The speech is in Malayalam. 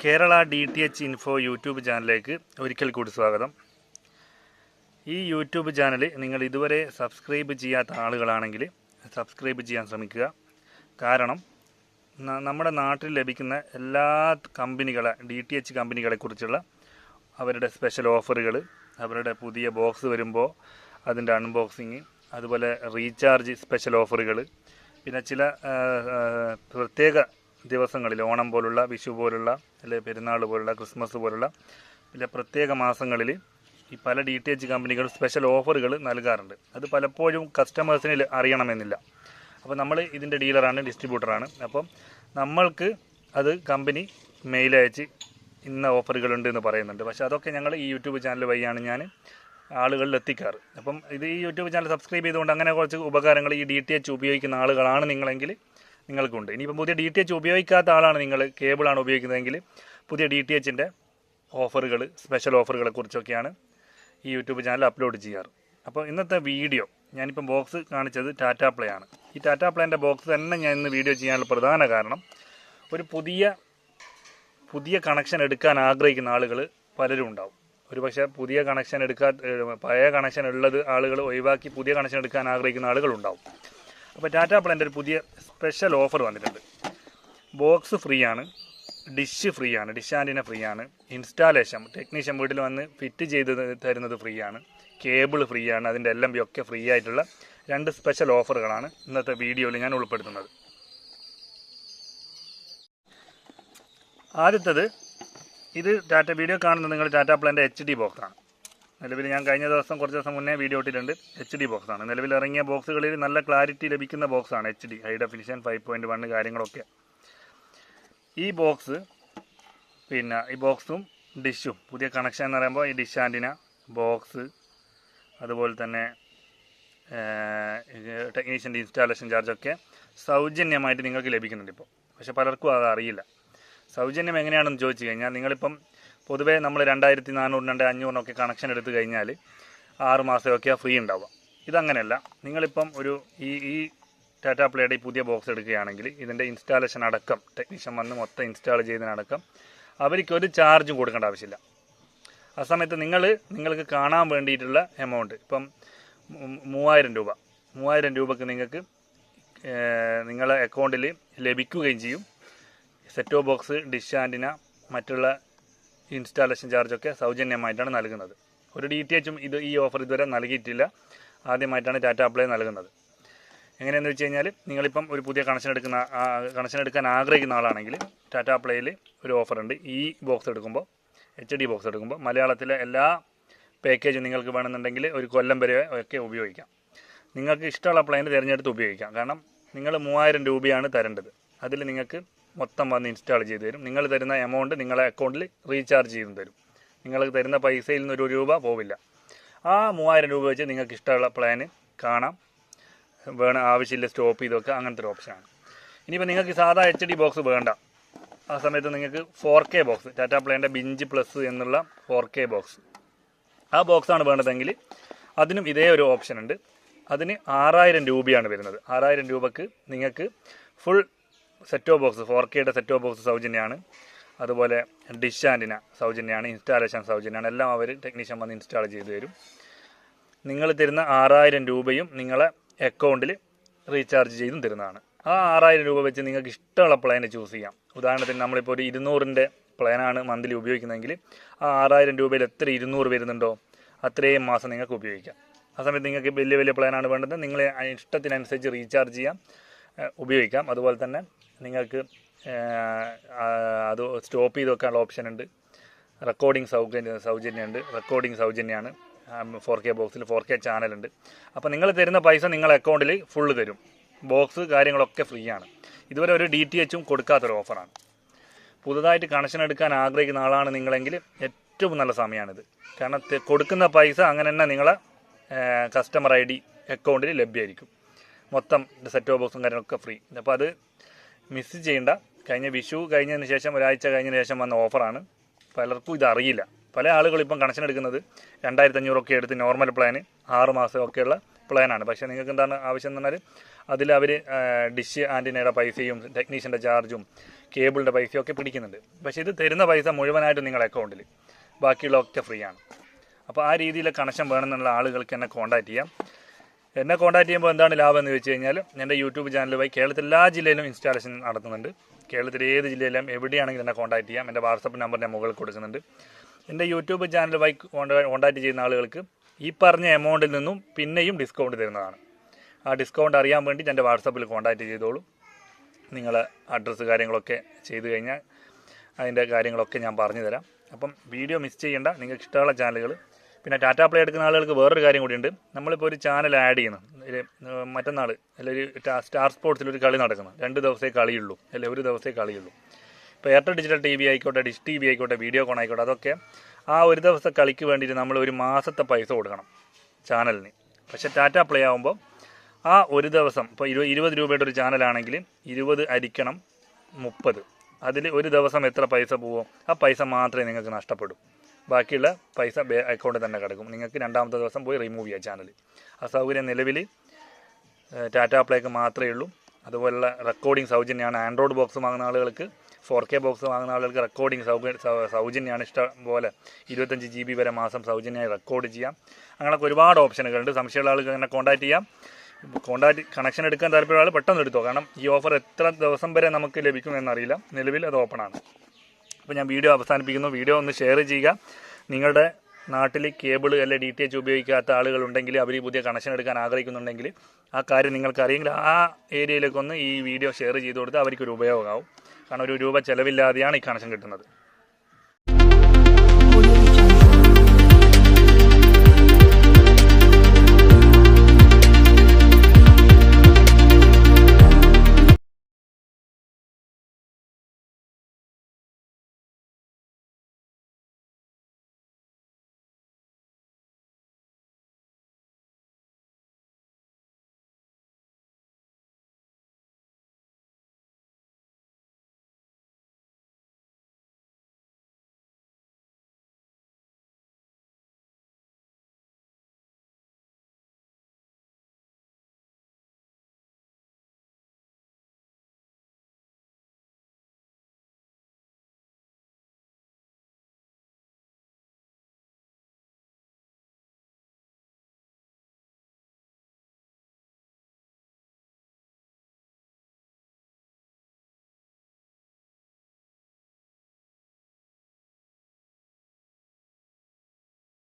കേരള DTH ഇൻഫോ യൂട്യൂബ് ചാനലിലേക്ക് ഒരിക്കൽ കൂടി സ്വാഗതം. ഈ യൂട്യൂബ് ചാനൽ നിങ്ങൾ ഇതുവരെ സബ്സ്ക്രൈബ് ചെയ്യാത്ത ആളുകളാണെങ്കിൽ സബ്സ്ക്രൈബ് ചെയ്യാൻ ശ്രമിക്കുക. കാരണം നമ്മുടെ നാട്ടിൽ ലഭിക്കുന്ന എല്ലാ DTH കമ്പനികളെക്കുറിച്ചുള്ള അവരുടെ സ്പെഷ്യൽ ഓഫറുകൾ, അവരുടെ പുതിയ ബോക്സ് വരുമ്പോൾ അതിൻ്റെ അൺബോക്സിങ്, അതുപോലെ റീചാർജ് സ്പെഷ്യൽ ഓഫറുകൾ, പിന്നെ ചില പ്രത്യേക ദിവസങ്ങളിൽ ഓണം പോലുള്ള, വിഷു പോലുള്ള, അല്ലെങ്കിൽ പെരുന്നാൾ പോലുള്ള, ക്രിസ്മസ് പോലുള്ള പിന്നെ പ്രത്യേക മാസങ്ങളിൽ ഈ പല DTH കമ്പനികൾ സ്പെഷ്യൽ ഓഫറുകൾ നൽകാറുണ്ട്. അത് പലപ്പോഴും കസ്റ്റമേഴ്സിന് അറിയണമെന്നില്ല. അപ്പോൾ നമ്മൾ ഇതിൻ്റെ ഡീലറാണ്, ഡിസ്ട്രിബ്യൂട്ടറാണ്. അപ്പം നമ്മൾക്ക് അത് കമ്പനി മെയിൽ അയച്ച് ഇന്ന ഓഫറുകളുണ്ട് എന്ന് പറയുന്നുണ്ട്. പക്ഷേ അതൊക്കെ ഞങ്ങൾ ഈ യൂട്യൂബ് ചാനൽ വഴിയാണ് ഞാൻ ആളുകളിൽ എത്തിക്കാറ്. അപ്പം ഇത് ഈ യൂട്യൂബ് ചാനൽ സബ്സ്ക്രൈബ് ചെയ്തുകൊണ്ട് അങ്ങനെ കുറച്ച് ഉപകാരങ്ങൾ ഈ DTH ഉപയോഗിക്കുന്ന ആളുകളാണ് നിങ്ങളെങ്കിൽ നിങ്ങൾക്കുണ്ട്. ഇനിയിപ്പോൾ പുതിയ DTH ഉപയോഗിക്കാത്ത ആളാണ്, നിങ്ങൾ കേബിളാണ് ഉപയോഗിക്കുന്നതെങ്കിൽ പുതിയ DTHൻ്റെ ഓഫറുകൾ, സ്പെഷ്യൽ ഓഫറുകളെ കുറിച്ചൊക്കെയാണ് ഈ യൂട്യൂബ് ചാനൽ അപ്ലോഡ് ചെയ്യാറ്. അപ്പോൾ ഇന്നത്തെ വീഡിയോ ഞാനിപ്പം ബോക്സ് കാണിച്ചത് ടാറ്റ പ്ലേ ആണ്. ഈ ടാറ്റ പ്ലേൻ്റെ ബോക്സ് തന്നെ ഞാൻ ഇന്ന് വീഡിയോ ചെയ്യാനുള്ള പ്രധാന കാരണം, ഒരു പുതിയ കണക്ഷൻ എടുക്കാൻ ആഗ്രഹിക്കുന്ന ആളുകൾ പലരും ഉണ്ടാവും. ഒരു പക്ഷേ പുതിയ കണക്ഷൻ പഴയ കണക്ഷൻ ഉള്ളത് ആളുകൾ ഒഴിവാക്കി പുതിയ കണക്ഷൻ എടുക്കാൻ ആഗ്രഹിക്കുന്ന ആളുകളുണ്ടാവും. അപ്പോൾ ടാറ്റ പ്ലേൻ്റെ ഒരു പുതിയ സ്പെഷ്യൽ ഓഫർ വന്നിട്ടുണ്ട്. ബോക്സ് ഫ്രീ ആണ്, ഡിഷ് ഫ്രീ ആണ്, ഡിഷ് ആൻറ്റിന ഫ്രീ ആണ്, ഇൻസ്റ്റാളേഷൻ ടെക്നീഷ്യൻ വീട്ടിൽ വന്ന് ഫിറ്റ് ചെയ്ത് തരുന്നത് ഫ്രീ ആണ്, കേബിൾ ഫ്രീ ആണ്, അതിൻ്റെ LMB ഒക്കെ ഫ്രീ ആയിട്ടുള്ള 2 സ്പെഷ്യൽ ഓഫറുകളാണ് ഇന്നത്തെ വീഡിയോയിൽ ഞാൻ ഉൾപ്പെടുത്തുന്നത്. ആദ്യത്തേത്, ഇത് വീഡിയോ കാണുന്നത് നിങ്ങൾ ടാറ്റ പ്ലേൻ്റെ HD ബോക്സാണ്. നിലവിൽ ഞാൻ കുറച്ച് ദിവസം മുന്നേ വീഡിയോ ഇട്ടിട്ടുണ്ട്. HD ബോക്സാണ്. നിലവിൽ ഇറങ്ങിയ ബോക്സുകളിൽ നല്ല ക്ലാരിറ്റി ലഭിക്കുന്ന ബോക്സാണ് HD, ഹൈ ഡെഫിനിഷൻ 5.1 കാര്യങ്ങളൊക്കെ. ഈ ബോക്സ്, പിന്നെ ഈ ബോക്സും ഡിഷും പുതിയ കണക്ഷൻ എന്ന് പറയുമ്പോൾ ഈ ഡിഷ് ആൻറ്റിന, ബോക്സ്, അതുപോലെ തന്നെ ടെക്നീഷ്യൻ്റെ ഇൻസ്റ്റാളേഷൻ ചാർജൊക്കെ സൗജന്യമായിട്ട് നിങ്ങൾക്ക് ലഭിക്കുന്നുണ്ട് ഇപ്പോൾ. പക്ഷേ പലർക്കും അത് അറിയില്ല. സൗജന്യം എങ്ങനെയാണെന്ന് ചോദിച്ചു കഴിഞ്ഞാൽ, നിങ്ങളിപ്പം പൊതുവേ നമ്മൾ 2400, 2500 കണക്ഷൻ എടുത്തു കഴിഞ്ഞാൽ 6 മാസമൊക്കെയാണ് ഫ്രീ ഉണ്ടാവുക. ഇതങ്ങനെയല്ല. നിങ്ങളിപ്പം ഈ ടാറ്റ പ്ലേയുടെ ഈ പുതിയ ബോക്സ് എടുക്കുകയാണെങ്കിൽ ഇതിൻ്റെ ഇൻസ്റ്റാളേഷൻ അടക്കം ടെക്നീഷ്യൻ വന്ന് മൊത്തം ഇൻസ്റ്റാൾ ചെയ്തതിനടക്കം അവർക്കൊരു ചാർജും കൊടുക്കേണ്ട ആവശ്യമില്ല. ആ സമയത്ത് നിങ്ങൾക്ക് കാണാൻ വേണ്ടിയിട്ടുള്ള എമൗണ്ട് ഇപ്പം 3000 രൂപക്ക് നിങ്ങൾക്ക് നിങ്ങളെ അക്കൗണ്ടിൽ ലഭിക്കുകയും ചെയ്യും. Set top box, dish antenna, മറ്റുള്ള ഇൻസ്റ്റാളേഷൻ ചാർജൊക്കെ സൗജന്യമായിട്ടാണ് നൽകുന്നത്. ഒരു DTHും ഈ ഓഫർ ഇതുവരെ നൽകിയിട്ടില്ല. ആദ്യമായിട്ടാണ് ടാറ്റ പ്ലേ നൽകുന്നത്. എങ്ങനെയാണെന്ന് വെച്ച് കഴിഞ്ഞാൽ, നിങ്ങളിപ്പം ഒരു പുതിയ കണക്ഷൻ എടുക്കാൻ ആഗ്രഹിക്കുന്ന ആളാണെങ്കിൽ ടാറ്റ പ്ലേയിൽ ഒരു ഓഫറുണ്ട്. ഈ ബോക്സ് എടുക്കുമ്പോൾ, HD ബോക്സ് എടുക്കുമ്പോൾ മലയാളത്തിലെ എല്ലാ പാക്കേജും നിങ്ങൾക്ക് വേണമെന്നുണ്ടെങ്കിൽ ഒരു കൊല്ലം വരെ ഒക്കെ ഉപയോഗിക്കാം. നിങ്ങൾക്ക് ഇഷ്ടമുള്ള പ്ലാന് തിരഞ്ഞെടുത്ത് ഉപയോഗിക്കാം. കാരണം നിങ്ങൾ 3000 രൂപയാണ് തരേണ്ടത്. അതിൽ നിങ്ങൾക്ക് മൊത്തം വന്ന് ഇൻസ്റ്റാൾ ചെയ്ത് തരും. നിങ്ങൾ തരുന്ന എമൗണ്ട് നിങ്ങളെ അക്കൗണ്ടിൽ റീചാർജ് ചെയ്തും തരും. നിങ്ങൾ തരുന്ന പൈസയിൽ നിന്ന് 1 രൂപ പോവില്ല. ആ 3000 രൂപ വെച്ച് നിങ്ങൾക്ക് ഇഷ്ടമുള്ള പ്ലാന് കാണാം. ആവശ്യമില്ല സ്റ്റോപ്പ് ചെയ്തൊക്കെ, അങ്ങനത്തെ ഒരു ഓപ്ഷനാണ്. ഇനിയിപ്പോൾ നിങ്ങൾക്ക് സാധാ HD ബോക്സ് വേണ്ട, ആ സമയത്ത് നിങ്ങൾക്ക് 4K ബോക്സ്, ടാറ്റ പ്ലേൻ്റെ ബിഞ്ച് പ്ലസ് എന്നുള്ള 4K ബോക്സ്, ആ ബോക്സാണ് വേണ്ടതെങ്കിൽ അതിനും ഇതേ ഒരു ഓപ്ഷൻ ഉണ്ട്. അതിന് 6000 രൂപയാണ് വരുന്നത്. 6000 രൂപക്ക് നിങ്ങൾക്ക് ഫുൾ സെറ്റ് ടോപ്പ് ബോക്സ്, 4Kയുടെ സെറ്റ് ടോപ്പ് ബോക്സ് സൗജന്യമാണ്. അതുപോലെ ഡിഷ് ആൻറ്റിന സൗജന്യമാണ്, ഇൻസ്റ്റാളേഷൻ സൗജന്യമാണ്. എല്ലാം അവർ ടെക്നീഷ്യൻ വന്ന് ഇൻസ്റ്റാൾ ചെയ്ത് തരും. നിങ്ങൾ തരുന്ന 6000 രൂപയും നിങ്ങളെ അക്കൗണ്ടിൽ റീചാർജ് ചെയ്തും തരുന്നതാണ്. ആ 6000 രൂപ വെച്ച് നിങ്ങൾക്ക് ഇഷ്ടമുള്ള പ്ലാന് ചൂസ് ചെയ്യാം. ഉദാഹരണത്തിന് നമ്മളിപ്പോൾ ഒരു 200ൻ്റെ പ്ലാനാണ് മന്ത്ലി ഉപയോഗിക്കുന്നതെങ്കിൽ ആ 6000 രൂപയിൽ എത്ര 200 വരുന്നുണ്ടോ അത്രയും മാസം നിങ്ങൾക്ക് ഉപയോഗിക്കാം. ആ സമയത്ത് നിങ്ങൾക്ക് വലിയ പ്ലാനാണ് വേണ്ടത്, നിങ്ങളെ ഇഷ്ടത്തിനനുസരിച്ച് റീചാർജ് ചെയ്യാം, ഉപയോഗിക്കാം. അതുപോലെ തന്നെ നിങ്ങൾക്ക് അത് സ്റ്റോപ്പ് ചെയ്ത് വെക്കാനുള്ള ഓപ്ഷൻ ഉണ്ട്. റെക്കോർഡിംഗ് സൗജന്യമുണ്ട്. റെക്കോർഡിംഗ് സൗജന്യമാണ് 4K ബോക്സിൽ. 4K ചാനലുണ്ട്. അപ്പോൾ നിങ്ങൾ തരുന്ന പൈസ നിങ്ങളെ അക്കൗണ്ടിൽ ഫുള്ള് തരും. ബോക്സ് കാര്യങ്ങളൊക്കെ ഫ്രീ ആണ്. ഇതുവരെ ഒരു DTHും കൊടുക്കാത്തൊരു ഓഫറാണ്. പുതുതായിട്ട് കണക്ഷൻ എടുക്കാൻ ആഗ്രഹിക്കുന്ന ആളാണ് നിങ്ങളെങ്കിൽ ഏറ്റവും നല്ല സമയമാണിത്. കാരണം കൊടുക്കുന്ന പൈസ അങ്ങനെ തന്നെ നിങ്ങളെ കസ്റ്റമർ ID അക്കൗണ്ടിൽ ലഭ്യമായിരിക്കും. മൊത്തം സെറ്റ് ടോപ്പ് ബോക്സും കാര്യങ്ങളൊക്കെ ഫ്രീ. അപ്പോൾ അത് മിസ് ചെയ്യേണ്ട. വിഷു കഴിഞ്ഞതിന് ശേഷം, ഒരാഴ്ച കഴിഞ്ഞതിന് ശേഷം വന്ന ഓഫറാണ്. പലർക്കും ഇതറിയില്ല. പല ആളുകളും ഇപ്പം കണക്ഷൻ എടുക്കുന്നത് 2500 എടുത്ത് നോർമൽ പ്ലാന് 6 മാസമൊക്കെയുള്ള പ്ലാനാണ്. പക്ഷേ നിങ്ങൾക്ക് എന്താണ് ആവശ്യം എന്ന് പറഞ്ഞാൽ അതിൽ അവർ ഡിഷ് ആൻറ്റിനയുടെ പൈസയും ടെക്നീഷ്യൻ്റെ ചാർജും കേബിളിൻ്റെ പൈസയും ഒക്കെ പിടിക്കുന്നുണ്ട്. പക്ഷേ ഇത് തരുന്ന പൈസ മുഴുവനായിട്ട് നിങ്ങളുടെ അക്കൗണ്ടിൽ, ബാക്കിയുള്ളതൊക്കെ ഫ്രീ ആണ്. അപ്പോൾ ആ രീതിയിൽ കണക്ഷൻ വേണമെന്നുള്ള ആളുകൾക്ക് എന്നെ കോൺടാക്റ്റ് ചെയ്യാം. എന്നെ കോൺടാക്ട് ചെയ്യുമ്പോൾ എന്താണ് ലാഭം എന്ന് വെച്ച് കഴിഞ്ഞാൽ എൻ്റെ യൂട്യൂബ് ചാനൽ വഴി കേരളത്തിൽ എല്ലാ ജില്ലയിലും ഇൻസ്റ്റാളേഷൻ നടത്തുന്നുണ്ട്. കേരളത്തിലെ ഏത് ജില്ലയിലും എവിടെയാണെങ്കിലും എന്നെ കോൺടാക്ട് ചെയ്യാം. എൻ്റെ വാട്സപ്പ് നമ്പർ ഞാൻ മുകളിൽ കൊടുക്കുന്നുണ്ട്. എൻ്റെ യൂട്യൂബ് ചാനൽ വഴി കോൺടാക്ട് ചെയ്യുന്ന ആളുകൾക്ക് ഈ പറഞ്ഞ എമൗണ്ടിൽ നിന്നും പിന്നെയും ഡിസ്കൗണ്ട് തരുന്നതാണ്. ആ ഡിസ്കൗണ്ട് അറിയാൻ വേണ്ടി എൻ്റെ വാട്സപ്പിൽ കോൺടാക്ട് ചെയ്തോളൂ. നിങ്ങളെ അഡ്രസ്സ് കാര്യങ്ങളൊക്കെ ചെയ്ത് കഴിഞ്ഞാൽ അതിൻ്റെ കാര്യങ്ങളൊക്കെ ഞാൻ പറഞ്ഞു തരാം. അപ്പം വീഡിയോ മിസ് ചെയ്യേണ്ട, നിങ്ങൾക്ക് ഇഷ്ടമുള്ള ചാനലുകൾ. പിന്നെ ടാറ്റ പ്ലേ എടുക്കുന്ന ആളുകൾക്ക് വേറൊരു കാര്യം കൂടിയുണ്ട്. നമ്മളിപ്പോൾ ഒരു ചാനൽ ആഡ് ചെയ്യുന്നു, മറ്റന്നാൾ അല്ലെങ്കിൽ സ്റ്റാർ സ്പോർട്സിലൊരു കളി നടക്കുന്നു, 2 ദിവസമേ കളിയുള്ളൂ, അല്ലെങ്കിൽ 1 ദിവസമേ കളിയുള്ളൂ. ഇപ്പോൾ എയർടെൽ ഡിജിറ്റൽ TV ആയിക്കോട്ടെ, ഡിഷ് TV ആയിക്കോട്ടെ, വീഡിയോകോൺ ആയിക്കോട്ടെ, അതൊക്കെ ആ ഒരു ദിവസത്തെ കളിക്ക് വേണ്ടിയിട്ട് നമ്മൾ ഒരു മാസത്തെ പൈസ കൊടുക്കണം ചാനലിന്. പക്ഷേ ടാറ്റ പ്ലേ ആകുമ്പോൾ ആ ഒരു ദിവസം ഇപ്പോൾ 20 രൂപയുടെ ഒരു ചാനലാണെങ്കിൽ 20 അരിക്കണം 30, അതിൽ ഒരു ദിവസം എത്ര പൈസ പോവും, ആ പൈസ മാത്രമേ നിങ്ങൾക്ക് നഷ്ടപ്പെടൂ. ബാക്കിയുള്ള പൈസ അക്കൗണ്ടിൽ തന്നെ കിടക്കും. നിങ്ങൾക്ക് 2ാമത്തെ ദിവസം പോയി റിമൂവ് ചെയ്യാം ചാനൽ. ആ സൗകര്യം നിലവിൽ ടാറ്റ പ്ലേക്ക് മാത്രമേ ഉള്ളൂ. അതുപോലുള്ള റെക്കോർഡിംഗ് സൗജന്യമാണ്. ആൻഡ്രോയിഡ് ബോക്സ് വാങ്ങുന്ന ആളുകൾക്ക്, 4K ബോക്സ് വാങ്ങുന്ന ആളുകൾക്ക് റെക്കോർഡിംഗ് സൗജന്യമാണ്. ഇഷ്ടം പോലെ 25 GB വരെ മാസം സൗജന്യമായി റെക്കോർഡ് ചെയ്യാം. അങ്ങനെയൊക്കെ ഒരുപാട് ഓപ്ഷനുകളുണ്ട്. സംശയമുള്ള ആളുകൾ അങ്ങനെ കോൺടാക്ട് ചെയ്യാം. കണക്ഷൻ എടുക്കാൻ താല്പര്യമുള്ള ആൾ പെട്ടെന്ന് എടുത്തോ. കാരണം ഈ ഓഫർ എത്ര ദിവസം വരെ നമുക്ക് ലഭിക്കും എന്നറിയില്ല. നിലവിൽ അത് ഓപ്പണാണ്. അപ്പോൾ ഞാൻ വീഡിയോ അവസാനിപ്പിക്കുന്നു. വീഡിയോ ഒന്ന് ഷെയർ ചെയ്യുക. നിങ്ങളുടെ നാട്ടിൽ കേബിൾ അല്ലെങ്കിൽ DTH ഉപയോഗിക്കാത്ത ആളുകളുണ്ടെങ്കിൽ, അവർ പുതിയ കണക്ഷൻ എടുക്കാൻ ആഗ്രഹിക്കുന്നുണ്ടെങ്കിൽ, ആ കാര്യം നിങ്ങൾക്ക് അറിയെങ്കിൽ ആ ഏരിയയിലേക്കൊന്ന് ഈ വീഡിയോ ഷെയർ ചെയ്ത് കൊടുത്താൽ അവർക്കൊരു ഉപയോഗമാവും. കാരണം 1 രൂപ ചിലവില്ലാതെയാണ് ഈ കണക്ഷൻ കിട്ടുന്നത്.